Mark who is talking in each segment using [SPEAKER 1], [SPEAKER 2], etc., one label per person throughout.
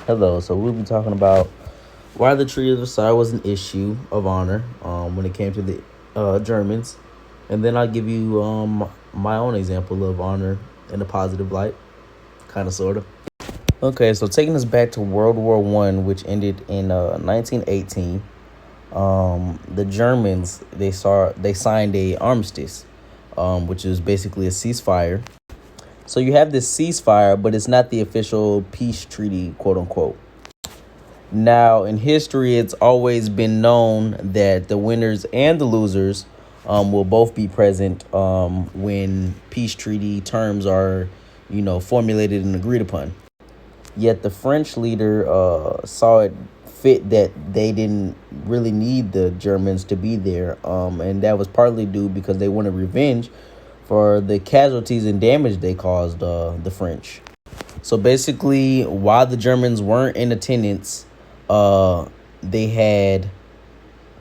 [SPEAKER 1] Hello. So we'll be talking about why the Treaty of Versailles was an issue of honor when it came to the Germans, and then I'll give you my own example of honor in a positive light, kind of, sort of. Okay, so taking us back to World War I, which ended in 1918, the Germans they signed a armistice, which is basically a ceasefire. So you have this ceasefire, but it's not the official peace treaty, quote unquote. Now, in history, it's always been known that the winners and the losers will both be present when peace treaty terms are, formulated and agreed upon. Yet the French leader saw it fit that they didn't really need the Germans to be there, and that was partly due because they wanted revenge for the casualties and damage they caused the French. So basically, while the Germans weren't in attendance, they had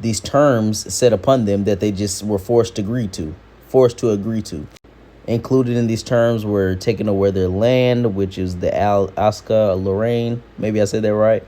[SPEAKER 1] these terms set upon them that they just were forced to agree to. Included in these terms were taking away their land, which is the Alsace-Lorraine. Maybe I said that right.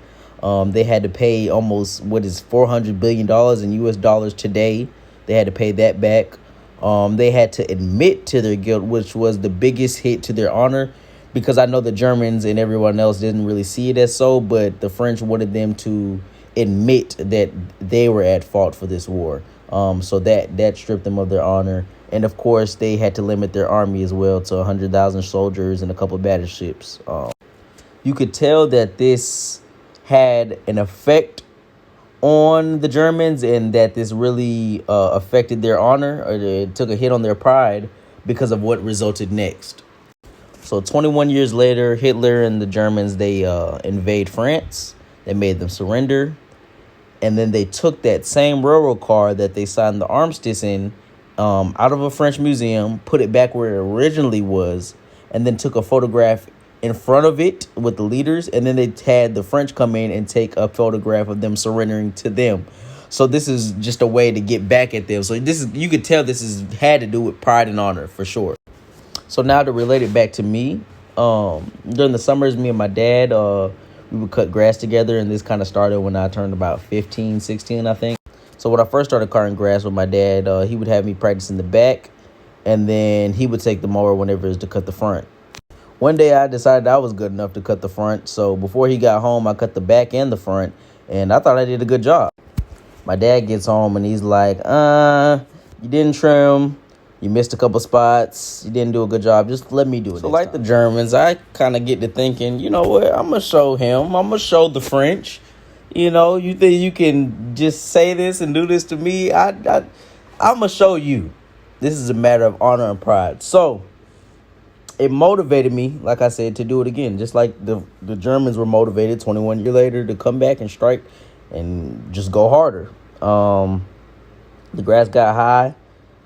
[SPEAKER 1] They had to pay almost what is $400 billion in U.S. dollars today. They had to pay that back. They had to admit to their guilt, which was the biggest hit to their honor, because I know the Germans and everyone else didn't really see it as so, but the French wanted them to admit that they were at fault for this war. So that stripped them of their honor. And of course, they had to limit their army as well to 100,000 soldiers and a couple of battleships. You could tell that this had an effect on the Germans and that this really affected their honor, or it took a hit on their pride because of what resulted next. So 21 years later, Hitler and the Germans, they invade France. They made them surrender. And then they took that same railroad car that they signed the armistice in out of a French museum, put it back where it originally was, and then took a photograph in front of it with the leaders. And then they had the French come in and take a photograph of them surrendering to them. So this is just a way to get back at them. So you could tell this had to do with pride and honor for sure. So now to relate it back to me, during the summers, me and my dad, we would cut grass together. And this kind of started when I turned about 15, 16, I think. So when I first started cutting grass with my dad, he would have me practice in the back, and then he would take the mower whenever it was to cut the front. One day I decided I was good enough to cut the front. So before he got home, I cut the back and the front, and I thought I did a good job. My dad gets home and he's like, you didn't trim. You missed a couple spots. You didn't do a good job. Just let me do it. So like the Germans, I kind of get to thinking, you know what? I'm going to show him. I'm going to show the French. You think you can just say this and do this to me? I'm going to show you. This is a matter of honor and pride. So it motivated me, like I said, to do it again. Just like the Germans were motivated 21 years later to come back and strike and just go harder. The grass got high.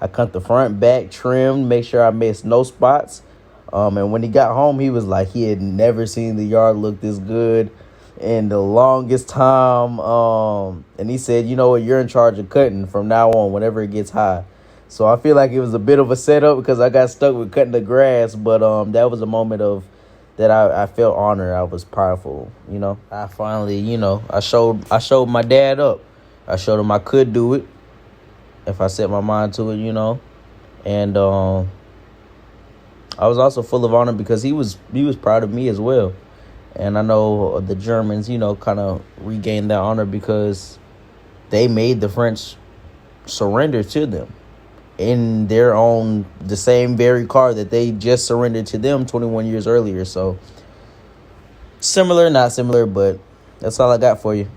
[SPEAKER 1] I cut the front, back, trimmed, make sure I missed no spots. And when he got home, he was like he had never seen the yard look this good in the longest time. And he said, you know what, you're in charge of cutting from now on whenever it gets high. So I feel like it was a bit of a setup because I got stuck with cutting the grass. But that was a moment of that I felt honored. I was prideful. I finally, I showed my dad up. I showed him I could do it if I set my mind to it, And I was also full of honor because he was proud of me as well. And I know the Germans, kind of regained that honor because they made the French surrender to them in the same very car that they just surrendered to them 21 years earlier. So similar, not similar, but that's all I got for you.